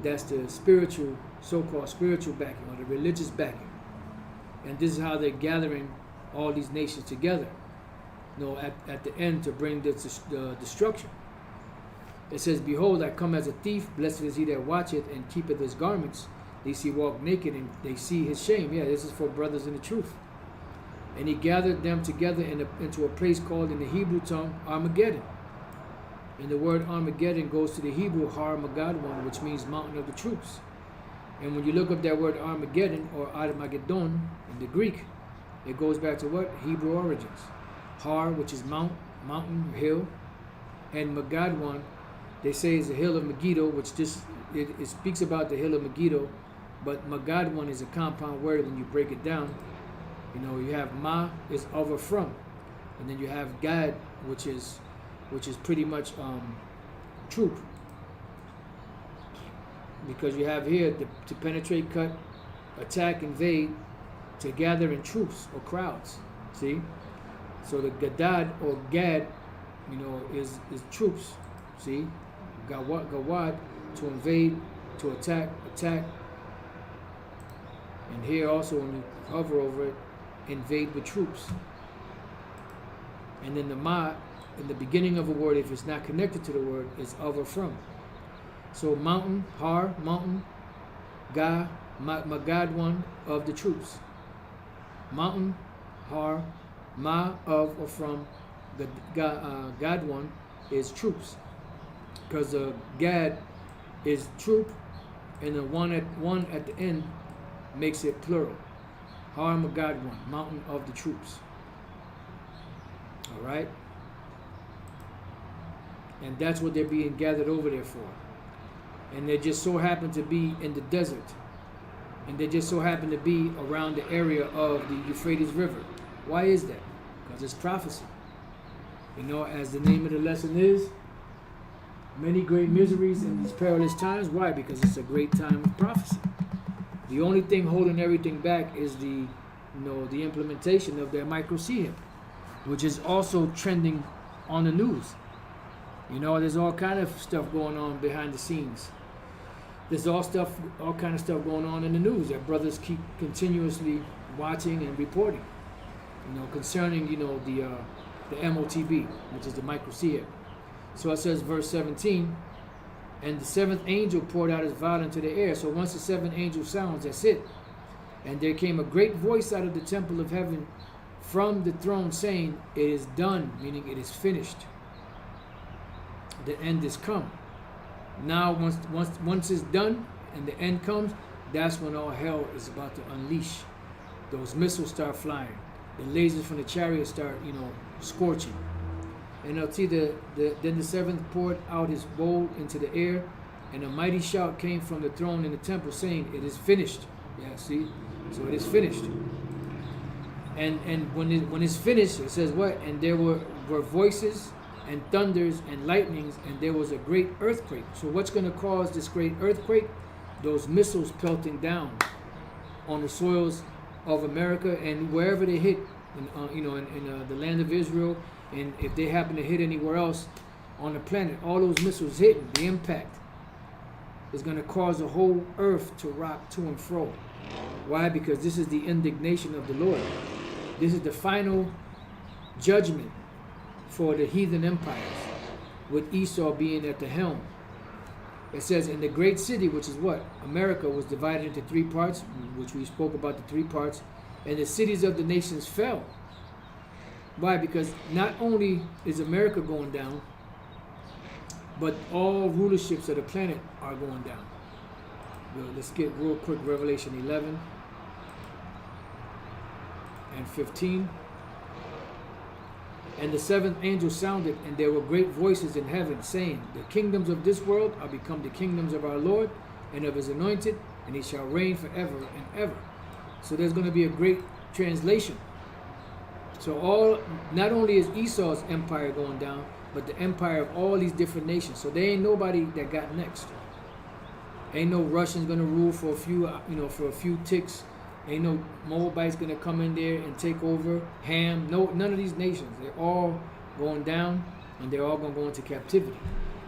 that's the spiritual, so-called spiritual backing or the religious backing. And this is how they're gathering all these nations together, at the end to bring the destruction. It says, behold, I come as a thief. Blessed is he that watcheth and keepeth his garments, lest he walk naked and they see his shame. Yeah, this is for brothers in the truth. And he gathered them together into a place called in the Hebrew tongue Armageddon. And the word Armageddon goes to the Hebrew Har Magaddon, which means mountain of the troops. And when you look up that word Armageddon or Armageddon in the Greek, it goes back to what? Hebrew origins. Har, which is mountain, hill, and Magadwan, they say is the hill of Megiddo, which it speaks about the hill of Megiddo, but Magadwan is a compound word when you break it down. You know, you have Ma is of or from, and then you have Gad, which is pretty much troop, because you have here to penetrate, cut, attack, invade, to gather in troops or crowds. See, so the Gadad or Gad, you know, is troops. See, Gawad to invade, to attack, and here also when you hover over it, invade with troops. And then the Ma in the beginning of a word, if it's not connected to the word, is of or from. So mountain, Har, mountain, Ga, Magadwan, of the troops. Mountain, Har, Ma, of or from, Gadwan is troops. Because Gad is troop, and the one at the end makes it plural. Har, Magadwan, mountain of the troops. All right? And that's what they're being gathered over there for. And they just so happen to be in the desert. And they just so happen to be around the area of the Euphrates River. Why is that? Because it's prophecy. You know, as the name of the lesson is, many great miseries in these perilous times. Why? Because it's a great time of prophecy. The only thing holding everything back is the implementation of their microseum, which is also trending on the news. You know, there's all kind of stuff going on behind the scenes. There's all kind of stuff going on in the news that brothers keep continuously watching and reporting. You know, concerning the MOTB, which is the microseum. So it says, verse 17, and the seventh angel poured out his vial into the air. So once the seventh angel sounds, that's it. And there came a great voice out of the temple of heaven from the throne saying, it is done, meaning it is finished. The end is come. Now once it's done and the end comes, that's when all hell is about to unleash. Those missiles start flying. The lasers from the chariot start, scorching. And I'll see then the seventh poured out his bowl into the air, and a mighty shout came from the throne in the temple saying, it is finished. Yeah, see? So it is finished. And when it's finished, it says what? And there were voices and thunders and lightnings, and there was a great earthquake. So what's going to cause this great earthquake? Those missiles pelting down on the soils of America and wherever they hit, in the land of Israel, and if they happen to hit anywhere else on the planet, all those missiles hitting, the impact is going to cause the whole earth to rock to and fro. Why? Because this is the indignation of the Lord. This is the final judgment for the heathen empires, with Esau being at the helm. It says, in the great city, which is what? America was divided into three parts, which we spoke about the three parts, and the cities of the nations fell. Why? Because not only is America going down, but all rulerships of the planet are going down. Let's get real quick Revelation 11 and 15. And the seventh angel sounded, and there were great voices in heaven, saying, the kingdoms of this world are become the kingdoms of our Lord and of his anointed, and he shall reign forever and ever. So there's going to be a great translation. So not only is Esau's empire going down, but the empire of all these different nations. So there ain't nobody that got next. Ain't no Russians going to rule for a few ticks. Ain't no Moabites going to come in there and take over. Ham, none of these nations. They're all going down, and they're all going to go into captivity.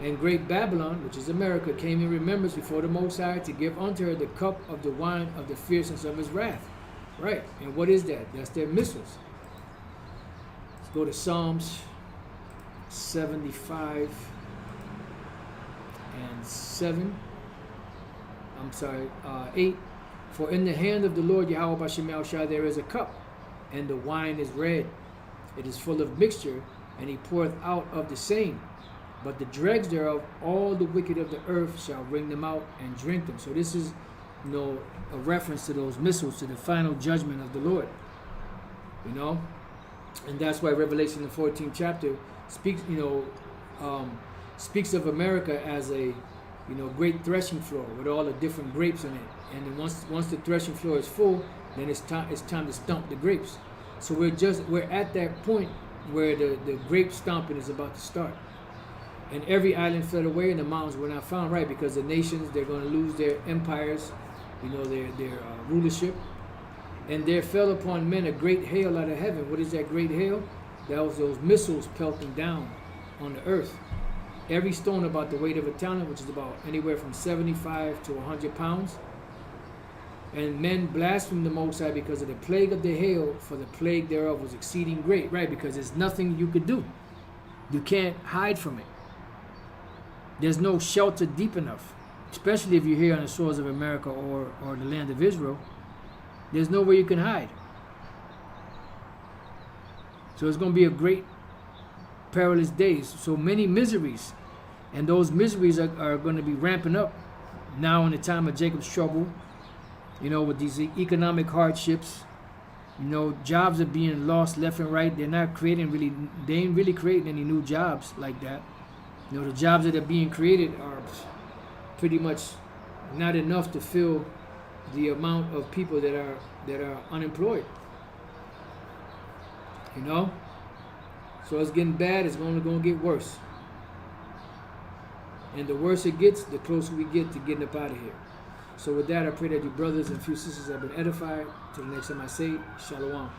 And great Babylon, which is America, came in remembrance before the Most High to give unto her the cup of the wine of the fierceness of his wrath. Right. And what is that? That's their missiles. Let's go to Psalms 75 and 7. 8. For in the hand of the Lord Yahweh Bashem Yahushua there is a cup, and the wine is red. It is full of mixture, and he poureth out of the same. But the dregs thereof, all the wicked of the earth shall wring them out and drink them. So this is a reference to those missiles, to the final judgment of the Lord. And that's why Revelation, the 14th chapter, speaks, speaks of America as a, great threshing floor with all the different grapes in it. And then once the threshing floor is full, then it's time to stomp the grapes. So we're at that point where the grape stomping is about to start. And every island fled away, and the mountains were not found, right? Because the nations, they're going to lose their empires, their rulership. And there fell upon men a great hail out of heaven. What is that great hail? That was those missiles pelting down on the earth. Every stone about the weight of a talent, which is about anywhere from 75 to 100 pounds. And men blasphemed the Most High because of the plague of the hail, for the plague thereof was exceeding great, right? Because there's nothing you could do. You can't hide from it. There's no shelter deep enough, especially if you're here on the shores of America or the land of Israel. There's nowhere you can hide. So it's going to be a great perilous days. So many miseries. And those miseries are going to be ramping up now in the time of Jacob's trouble. With these economic hardships. Jobs are being lost left and right. They ain't really creating any new jobs like that. The jobs that are being created are pretty much not enough to fill the amount of people that are unemployed. So it's getting bad. It's only going to get worse. And the worse it gets, the closer we get to getting up out of here. So with that, I pray that you brothers and few sisters have been edified. Till the next time I say, Shalom.